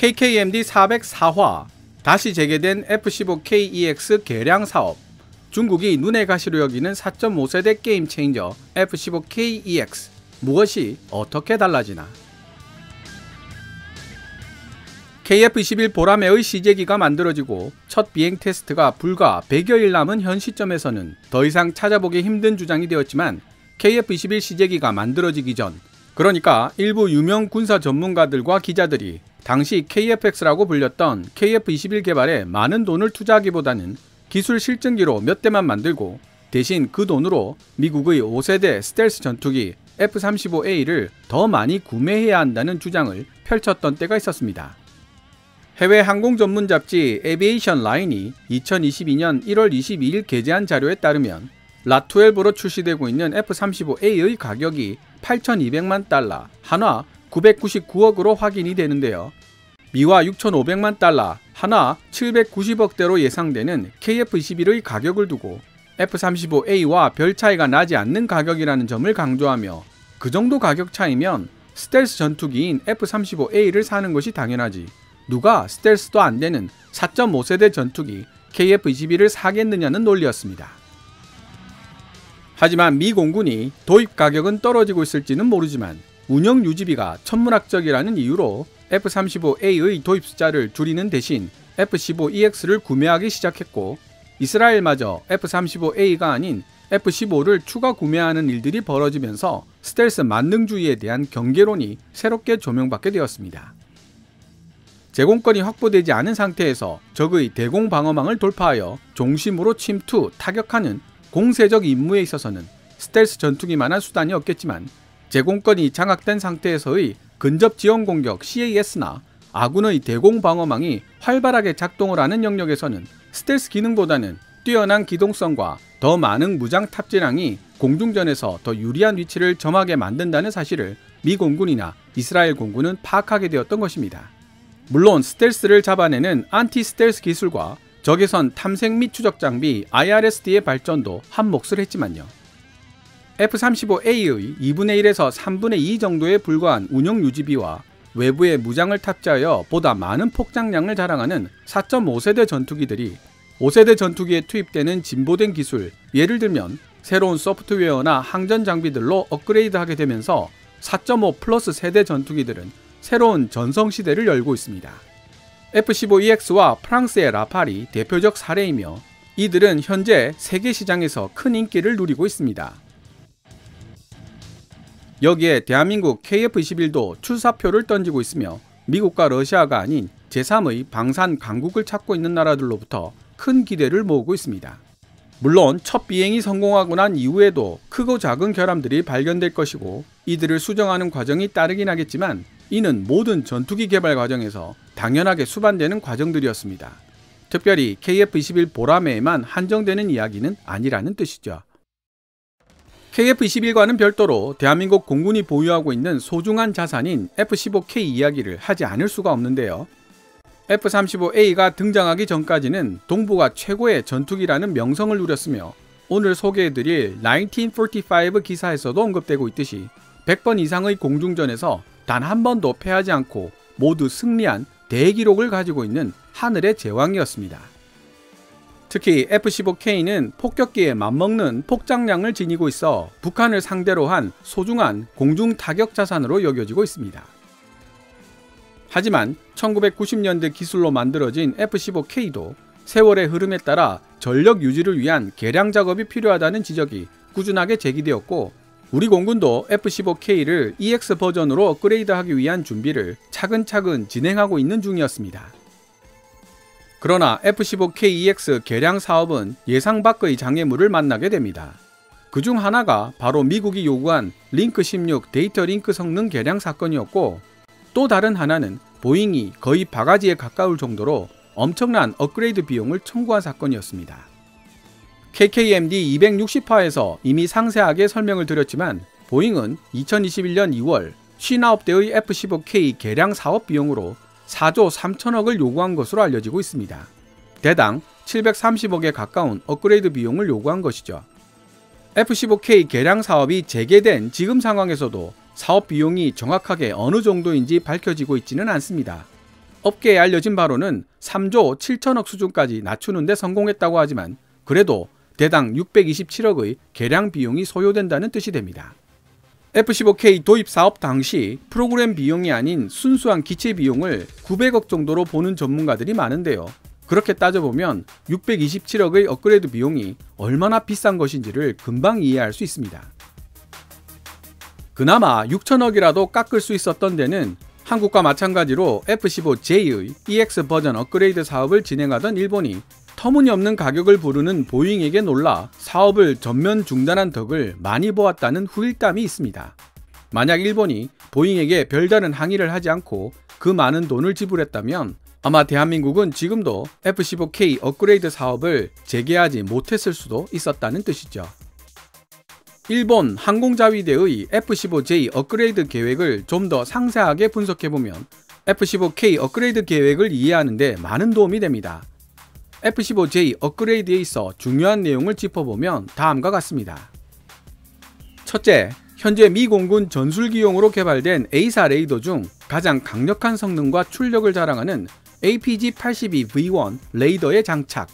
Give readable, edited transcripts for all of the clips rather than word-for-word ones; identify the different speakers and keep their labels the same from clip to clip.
Speaker 1: KKMD 404화 다시 재개된 F-15KEX 개량 사업. 중국이 눈의 가시로 여기는 4.5세대 게임 체인저 F-15KEX. 무엇이 어떻게 달라지나? KF-21 보라매의 시제기가 만들어지고 첫 비행 테스트가 불과 100여일 남은 현 시점에서는 더 이상 찾아보기 힘든 주장이 되었지만 KF-21 시제기가 만들어지기 전, 그러니까 일부 유명 군사 전문가들과 기자들이 당시 KF-X라고 불렸던 KF-21 개발에 많은 돈을 투자하기보다는 기술 실증기로 몇 대만 만들고 대신 그 돈으로 미국의 5세대 스텔스 전투기 F-35A를 더 많이 구매해야 한다는 주장을 펼쳤던 때가 있었습니다. 해외 항공 전문 잡지 에비에이션 라인이 2022년 1월 22일 게재한 자료에 따르면 라12로 출시되고 있는 F-35A의 가격이 8,200만 달러, 한화 999억으로 확인이 되는데요. 미화 6,500만 달러, 한화 790억대로 예상되는 KF-21의 가격을 두고 F-35A와 별 차이가 나지 않는 가격이라는 점을 강조하며 그 정도 가격 차이면 스텔스 전투기인 F-35A를 사는 것이 당연하지 누가 스텔스도 안 되는 4.5세대 전투기 KF-21을 사겠느냐는 논리였습니다. 하지만 미 공군이 도입 가격은 떨어지고 있을지는 모르지만 운영 유지비가 천문학적이라는 이유로 F-35A의 도입 숫자를 줄이는 대신 F-15EX를 구매하기 시작했고 이스라엘마저 F-35A가 아닌 F-15를 추가 구매하는 일들이 벌어지면서 스텔스 만능주의에 대한 경계론이 새롭게 조명받게 되었습니다. 제공권이 확보되지 않은 상태에서 적의 대공 방어망을 돌파하여 종심으로 침투, 타격하는 공세적 임무에 있어서는 스텔스 전투기만한 수단이 없겠지만 제공권이 장악된 상태에서의 근접 지원 공격 CAS나 아군의 대공 방어망이 활발하게 작동을 하는 영역에서는 스텔스 기능보다는 뛰어난 기동성과 더 많은 무장 탑재량이 공중전에서 더 유리한 위치를 점하게 만든다는 사실을 미 공군이나 이스라엘 공군은 파악하게 되었던 것입니다. 물론 스텔스를 잡아내는 안티 스텔스 기술과 적외선 탐색 및 추적 장비 IRSD의 발전도 한 몫을 했지만요. F-35A의 2분의 1에서 3분의 2 정도에 불과한 운영 유지비와 외부에 무장을 탑재하여 보다 많은 폭장량을 자랑하는 4.5세대 전투기들이 5세대 전투기에 투입되는 진보된 기술, 예를 들면 새로운 소프트웨어나 항전 장비들로 업그레이드하게 되면서 4.5 플러스 세대 전투기들은 새로운 전성시대를 열고 있습니다. F-15EX와 프랑스의 라팔이 대표적 사례이며 이들은 현재 세계 시장에서 큰 인기를 누리고 있습니다. 여기에 대한민국 KF-21도 출사표를 던지고 있으며 미국과 러시아가 아닌 제3의 방산 강국을 찾고 있는 나라들로부터 큰 기대를 모으고 있습니다. 물론 첫 비행이 성공하고 난 이후에도 크고 작은 결함들이 발견될 것이고 이들을 수정하는 과정이 따르긴 하겠지만 이는 모든 전투기 개발 과정에서 당연하게 수반되는 과정들이었습니다. 특별히 KF-21 보라매에만 한정되는 이야기는 아니라는 뜻이죠. KF-21과는 별도로 대한민국 공군이 보유하고 있는 소중한 자산인 F-15K 이야기를 하지 않을 수가 없는데요. F-35A가 등장하기 전까지는 동부가 최고의 전투기라는 명성을 누렸으며 오늘 소개해드릴 1945 기사에서도 언급되고 있듯이 100번 이상의 공중전에서 단 한 번도 패하지 않고 모두 승리한 대기록을 가지고 있는 하늘의 제왕이었습니다. 특히 F-15K는 폭격기에 맞먹는 폭장량을 지니고 있어 북한을 상대로 한 소중한 공중 타격 자산으로 여겨지고 있습니다. 하지만 1990년대 기술로 만들어진 F-15K도 세월의 흐름에 따라 전력 유지를 위한 개량 작업이 필요하다는 지적이 꾸준하게 제기되었고 우리 공군도 F-15K를 EX 버전으로 업그레이드하기 위한 준비를 차근차근 진행하고 있는 중이었습니다. 그러나 F-15KEX 개량 사업은 예상 밖의 장애물을 만나게 됩니다. 그중 하나가 바로 미국이 요구한 링크 16 데이터 링크 성능 개량 사건이었고 또 다른 하나는 보잉이 거의 바가지에 가까울 정도로 엄청난 업그레이드 비용을 청구한 사건이었습니다. KKMD 260화에서 이미 상세하게 설명을 드렸지만 보잉은 2021년 2월 59대의 F-15K 개량 사업 비용으로 4조 3천억을 요구한 것으로 알려지고 있습니다. 대당 730억에 가까운 업그레이드 비용을 요구한 것이죠. F-15K 개량 사업이 재개된 지금 상황에서도 사업 비용이 정확하게 어느 정도인지 밝혀지고 있지는 않습니다. 업계에 알려진 바로는 3조 7천억 수준까지 낮추는 데 성공했다고 하지만 그래도 대당 627억의 개량 비용이 소요된다는 뜻이 됩니다. F-15K 도입 사업 당시 프로그램 비용이 아닌 순수한 기체 비용을 900억 정도로 보는 전문가들이 많은데요. 그렇게 따져보면 627억의 업그레이드 비용이 얼마나 비싼 것인지를 금방 이해할 수 있습니다. 그나마 6천억이라도 깎을 수 있었던 데는 한국과 마찬가지로 F-15J의 EX 버전 업그레이드 사업을 진행하던 일본이 터무니없는 가격을 부르는 보잉에게 놀라 사업을 전면 중단한 덕을 많이 보았다는 후일담이 있습니다. 만약 일본이 보잉에게 별다른 항의를 하지 않고 그 많은 돈을 지불했다면 아마 대한민국은 지금도 F-15K 업그레이드 사업을 재개하지 못했을 수도 있었다는 뜻이죠. 일본 항공자위대의 F-15J 업그레이드 계획을 좀 더 상세하게 분석해보면 F-15K 업그레이드 계획을 이해하는 데 많은 도움이 됩니다. F-15J 업그레이드에 있어 중요한 내용을 짚어보면 다음과 같습니다. 첫째, 현재 미 공군 전술기용으로 개발된 A사 레이더 중 가장 강력한 성능과 출력을 자랑하는 APG-82V1 레이더의 장착.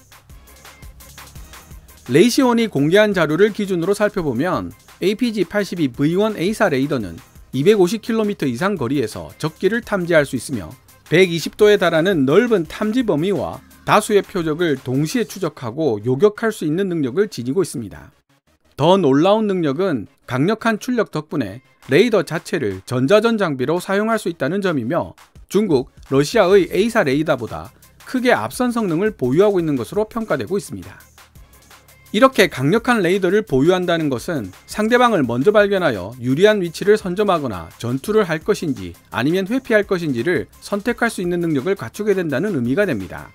Speaker 1: 레이시온이 공개한 자료를 기준으로 살펴보면 APG-82V1 A사 레이더는 250km 이상 거리에서 적기를 탐지할 수 있으며 120도에 달하는 넓은 탐지 범위와 다수의 표적을 동시에 추적하고 요격할 수 있는 능력을 지니고 있습니다. 더 놀라운 능력은 강력한 출력 덕분에 레이더 자체를 전자전 장비로 사용할 수 있다는 점이며 중국, 러시아의 A사 레이더보다 크게 앞선 성능을 보유하고 있는 것으로 평가되고 있습니다. 이렇게 강력한 레이더를 보유한다는 것은 상대방을 먼저 발견하여 유리한 위치를 선점하거나 전투를 할 것인지 아니면 회피할 것인지를 선택할 수 있는 능력을 갖추게 된다는 의미가 됩니다.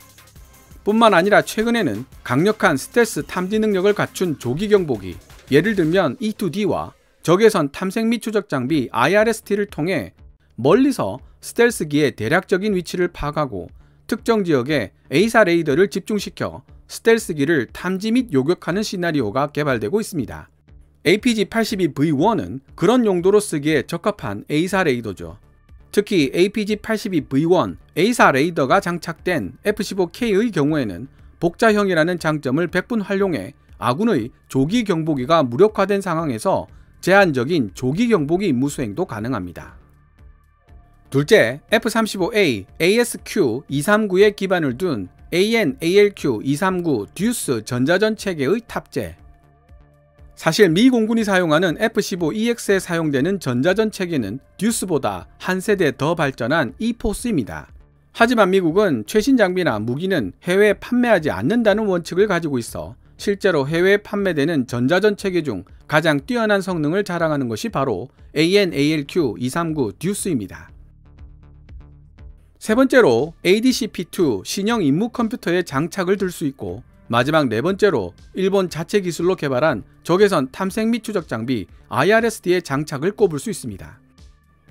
Speaker 1: 뿐만 아니라 최근에는 강력한 스텔스 탐지 능력을 갖춘 조기 경보기, 예를 들면 E2D와 적외선 탐색 및 추적 장비 IRST를 통해 멀리서 스텔스기의 대략적인 위치를 파악하고 특정 지역에 A사 레이더를 집중시켜 스텔스기를 탐지 및 요격하는 시나리오가 개발되고 있습니다. APG-82V1은 그런 용도로 쓰기에 적합한 A사 레이더죠. 특히 APG-82V1 A사 레이더가 장착된 F-15K의 경우에는 복자형이라는 장점을 100분 활용해 아군의 조기 경보기가 무력화된 상황에서 제한적인 조기 경보기 임무 수행도 가능합니다. 둘째, F-35A ASQ-239에 기반을 둔 AN/ALQ-239 듀스 전자전 체계의 탑재. 사실 미 공군이 사용하는 F-15EX에 사용되는 전자전 체계는 듀스보다 한 세대 더 발전한 E-포스입니다. 하지만 미국은 최신 장비나 무기는 해외에 판매하지 않는다는 원칙을 가지고 있어 실제로 해외에 판매되는 전자전 체계 중 가장 뛰어난 성능을 자랑하는 것이 바로 AN/ALQ-239 듀스입니다. 세 번째로 ADCP-2 신형 임무 컴퓨터에 장착을 들 수 있고 마지막 네 번째로 일본 자체 기술로 개발한 적외선 탐색 및 추적 장비 IRST의 장착을 꼽을 수 있습니다.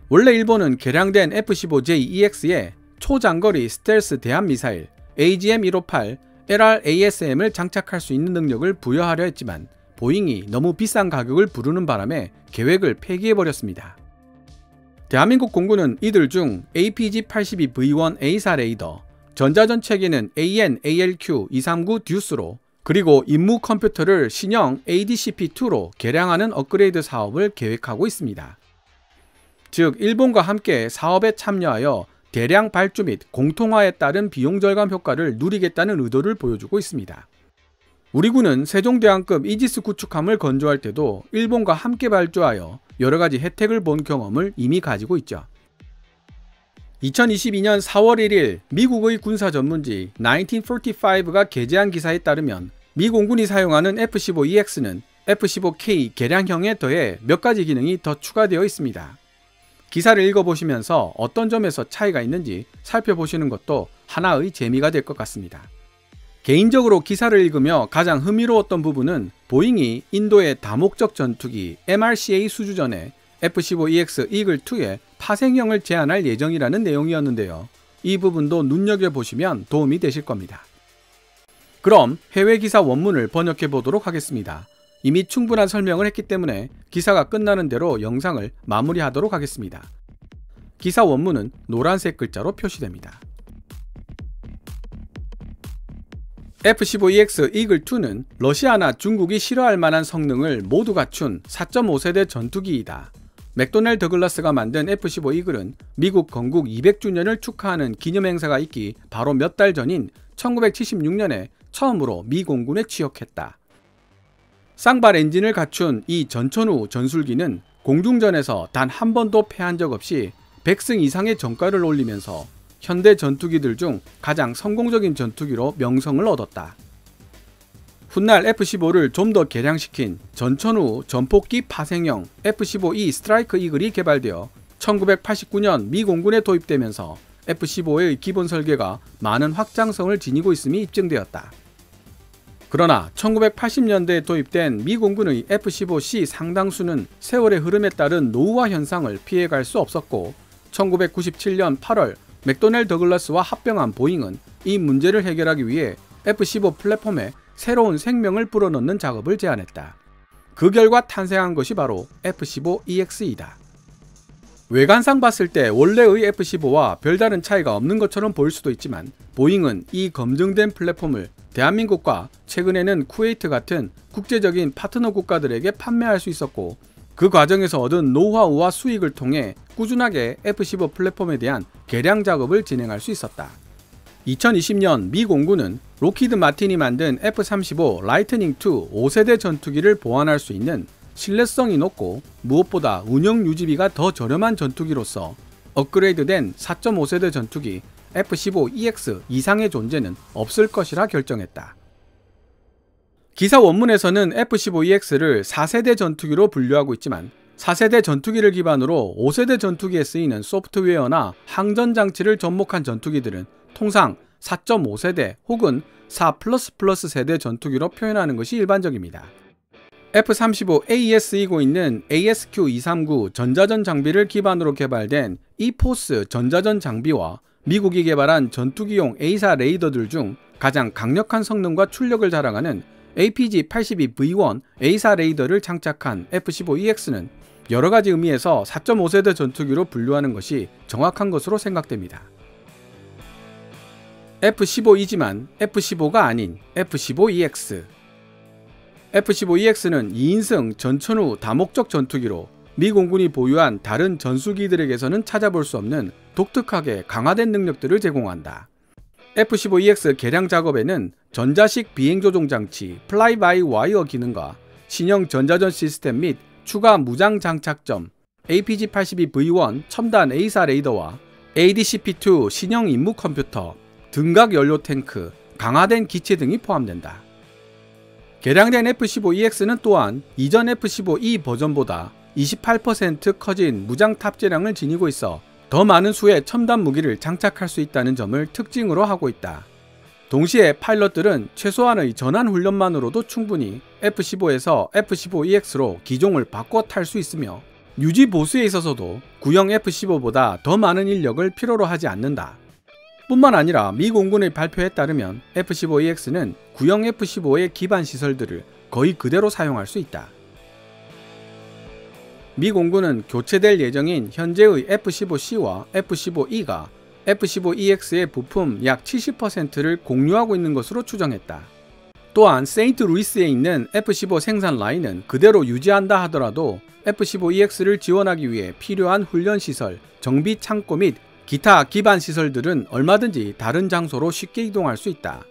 Speaker 1: 원래 일본은 개량된 F-15J-EX에 초장거리 스텔스 대함 미사일 AGM-158 LRASM을 장착할 수 있는 능력을 부여하려 했지만 보잉이 너무 비싼 가격을 부르는 바람에 계획을 폐기해버렸습니다. 대한민국 공군은 이들 중 APG-82V1 A사 레이더, 전자전 체계는 AN/ALQ-239 듀스로 그리고 임무 컴퓨터를 신형 ADCP-2로 개량하는 업그레이드 사업을 계획하고 있습니다. 즉 일본과 함께 사업에 참여하여 대량 발주 및 공통화에 따른 비용 절감 효과를 누리겠다는 의도를 보여주고 있습니다. 우리 군은 세종대왕급 이지스 구축함을 건조할 때도 일본과 함께 발주하여 여러가지 혜택을 본 경험을 이미 가지고 있죠. 2022년 4월 1일 미국의 군사 전문지 1945가 게재한 기사에 따르면 미 공군이 사용하는 F-15EX는 F-15K 개량형에 더해 몇 가지 기능이 더 추가되어 있습니다. 기사를 읽어보시면서 어떤 점에서 차이가 있는지 살펴보시는 것도 하나의 재미가 될 것 같습니다. 개인적으로 기사를 읽으며 가장 흥미로웠던 부분은 보잉이 인도의 다목적 전투기 MRCA 수주전에 F-15EX 이글2의 파생형을 제안할 예정이라는 내용이었는데요. 이 부분도 눈여겨보시면 도움이 되실 겁니다. 그럼 해외 기사 원문을 번역해 보도록 하겠습니다. 이미 충분한 설명을 했기 때문에 기사가 끝나는 대로 영상을 마무리하도록 하겠습니다. 기사 원문은 노란색 글자로 표시됩니다. F-15EX 이글2는 러시아나 중국이 싫어할 만한 성능을 모두 갖춘 4.5세대 전투기이다. 맥도넬 더글라스가 만든 F-15 이글은 미국 건국 200주년을 축하하는 기념행사가 있기 바로 몇 달 전인 1976년에 처음으로 미 공군에 취역했다. 쌍발 엔진을 갖춘 이 전천후 전술기는 공중전에서 단 한 번도 패한 적 없이 100승 이상의 전과를 올리면서 현대 전투기들 중 가장 성공적인 전투기로 명성을 얻었다. 훗날 F-15를 좀 더 개량시킨 전천후 전폭기 파생형 F-15E 스트라이크 이글이 개발되어 1989년 미 공군에 도입되면서 F-15의 기본 설계가 많은 확장성을 지니고 있음이 입증되었다. 그러나 1980년대에 도입된 미 공군의 F-15C 상당수는 세월의 흐름에 따른 노후화 현상을 피해갈 수 없었고 1997년 8월 맥도넬 더글라스와 합병한 보잉은 이 문제를 해결하기 위해 F-15 플랫폼에 새로운 생명을 불어넣는 작업을 제안했다. 그 결과 탄생한 것이 바로 F-15EX이다. 외관상 봤을 때 원래의 F-15와 별다른 차이가 없는 것처럼 보일 수도 있지만 보잉은 이 검증된 플랫폼을 대한민국과 최근에는 쿠웨이트 같은 국제적인 파트너 국가들에게 판매할 수 있었고 그 과정에서 얻은 노하우와 수익을 통해 꾸준하게 F-15 플랫폼에 대한 개량 작업을 진행할 수 있었다. 2020년 미 공군은 록히드 마틴이 만든 F-35 라이트닝 II 5세대 전투기를 보완할 수 있는 신뢰성이 높고 무엇보다 운영 유지비가 더 저렴한 전투기로서 업그레이드된 4.5세대 전투기 F-15EX 이상의 존재는 없을 것이라 결정했다. 기사 원문에서는 F-15EX를 4세대 전투기로 분류하고 있지만 4세대 전투기를 기반으로 5세대 전투기에 쓰이는 소프트웨어나 항전 장치를 접목한 전투기들은 통상 4.5세대 혹은 4++ 세대 전투기로 표현하는 것이 일반적입니다. F-35AES이고 있는 ASQ-239 전자전 장비를 기반으로 개발된 이포스 전자전 장비와 미국이 개발한 전투기용 A사 레이더들 중 가장 강력한 성능과 출력을 자랑하는 APG-82V1 A사 레이더를 장착한 F-15EX는 여러가지 의미에서 4.5세대 전투기로 분류하는 것이 정확한 것으로 생각됩니다. F-15이지만 F-15가 아닌 F-15EX. F-15EX는 2인승 전천후 다목적 전투기로 미 공군이 보유한 다른 전술기들에게서는 찾아볼 수 없는 독특하게 강화된 능력들을 제공한다. F-15EX 개량 작업에는 전자식 비행조종 장치 플라이-바이-와이어 기능과 신형 전자전 시스템 및 추가 무장 장착점, APG-82V1 첨단 A사 레이더와 ADCP-2 신형 임무 컴퓨터, 등각 연료 탱크, 강화된 기체 등이 포함된다. 개량된 F-15EX는 또한 이전 F-15E 버전보다 28% 커진 무장 탑재량을 지니고 있어 더 많은 수의 첨단 무기를 장착할 수 있다는 점을 특징으로 하고 있다. 동시에 파일럿들은 최소한의 전환 훈련만으로도 충분히 F-15에서 F-15EX로 기종을 바꿔 탈 수 있으며 유지 보수에 있어서도 구형 F-15보다 더 많은 인력을 필요로 하지 않는다. 뿐만 아니라 미 공군의 발표에 따르면 F-15EX는 구형 F-15의 기반 시설들을 거의 그대로 사용할 수 있다. 미 공군은 교체될 예정인 현재의 F-15C와 F-15E가 F-15EX의 부품 약 70%를 공유하고 있는 것으로 추정했다. 또한 세인트루이스에 있는 F-15 생산 라인은 그대로 유지한다 하더라도 F-15EX를 지원하기 위해 필요한 훈련시설, 정비 창고 및 기타 기반 시설들은 얼마든지 다른 장소로 쉽게 이동할 수 있다.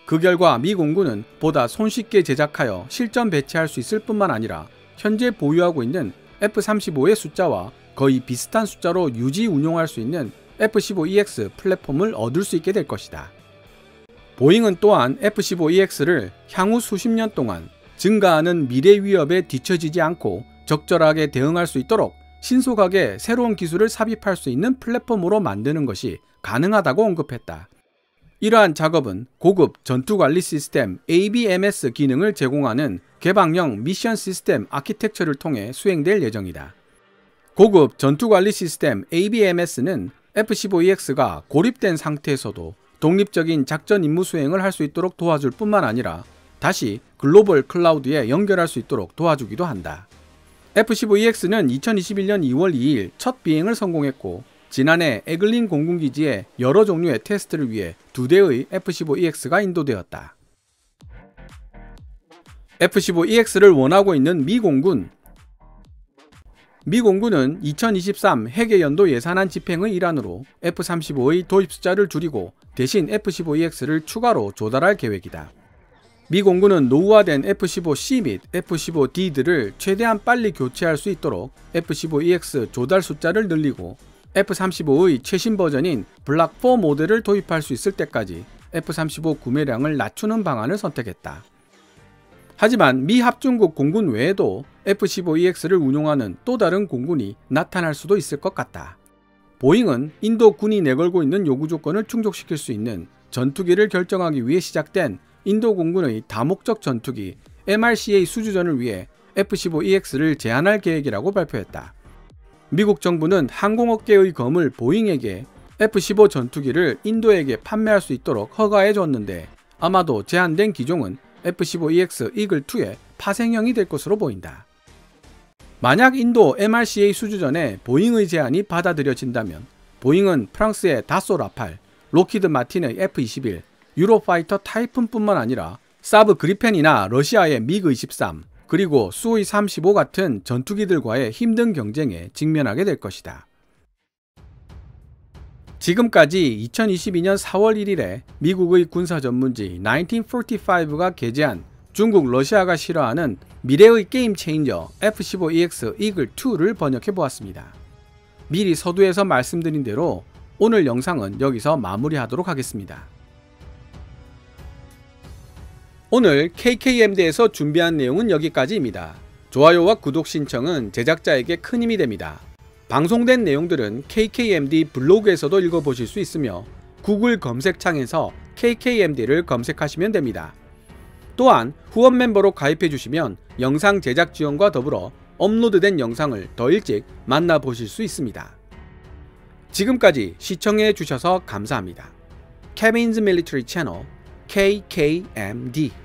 Speaker 1: 그 결과 미 공군은 보다 손쉽게 제작하여 실전 배치할 수 있을 뿐만 아니라 현재 보유하고 있는 F-35의 숫자와 거의 비슷한 숫자로 유지 운용할 수 있는 F-15EX 플랫폼을 얻을 수 있게 될 것이다. 보잉은 또한 F-15EX를 향후 수십 년 동안 증가하는 미래 위협에 뒤처지지 않고 적절하게 대응할 수 있도록 신속하게 새로운 기술을 삽입할 수 있는 플랫폼으로 만드는 것이 가능하다고 언급했다. 이러한 작업은 고급 전투관리 시스템 ABMS 기능을 제공하는 개방형 미션 시스템 아키텍처를 통해 수행될 예정이다. 고급 전투관리 시스템 ABMS는 F-15EX가 고립된 상태에서도 독립적인 작전 임무 수행을 할 수 있도록 도와줄 뿐만 아니라 다시 글로벌 클라우드에 연결할 수 있도록 도와주기도 한다. F-15EX는 2021년 2월 2일 첫 비행을 성공했고 지난해 에글린 공군기지에 여러 종류의 테스트를 위해 2대의 F-15EX가 인도되었다. F-15EX를 원하고 있는 미 공군. 미 공군은 2023 회계연도 예산안 집행의 일환으로 F-35의 도입 숫자를 줄이고 대신 F-15EX를 추가로 조달할 계획이다. 미 공군은 노후화된 F-15C 및 F-15D들을 최대한 빨리 교체할 수 있도록 F-15EX 조달 숫자를 늘리고 F-35의 최신 버전인 블락 4 모델을 도입할 수 있을 때까지 F-35 구매량을 낮추는 방안을 선택했다. 하지만 미 합중국 공군 외에도 F-15EX를 운용하는 또 다른 공군이 나타날 수도 있을 것 같다. 보잉은 인도 군이 내걸고 있는 요구 조건을 충족시킬 수 있는 전투기를 결정하기 위해 시작된 인도 공군의 다목적 전투기 MRCA 수주전을 위해 F-15EX를 제안할 계획이라고 발표했다. 미국 정부는 항공업계의 검을 보잉에게 F-15 전투기를 인도에게 판매할 수 있도록 허가해 줬는데 아마도 제한된 기종은 F-15EX 이글2의 파생형이 될 것으로 보인다. 만약 인도 MRCA 수주전에 보잉의 제안이 받아들여진다면 보잉은 프랑스의 다소 라팔, 로키드 마틴의 F-21, 유로파이터 타이푼뿐만 아니라 사브 그리펜이나 러시아의 미그-23, 그리고 수호이-35 같은 전투기들과의 힘든 경쟁에 직면하게 될 것이다. 지금까지 2022년 4월 1일에 미국의 군사 전문지 1945가 게재한 중국, 러시아가 싫어하는 미래의 게임 체인저 F-15EX 이글2를 번역해 보았습니다. 미리 서두에서 말씀드린 대로 오늘 영상은 여기서 마무리하도록 하겠습니다. 오늘 KKMD에서 준비한 내용은 여기까지입니다. 좋아요와 구독 신청은 제작자에게 큰 힘이 됩니다. 방송된 내용들은 KKMD 블로그에서도 읽어보실 수 있으며 구글 검색창에서 KKMD를 검색하시면 됩니다. 또한 후원 멤버로 가입해 주시면 영상 제작 지원과 더불어 업로드된 영상을 더 일찍 만나보실 수 있습니다. 지금까지 시청해 주셔서 감사합니다. Kevin's Military Channel KKMD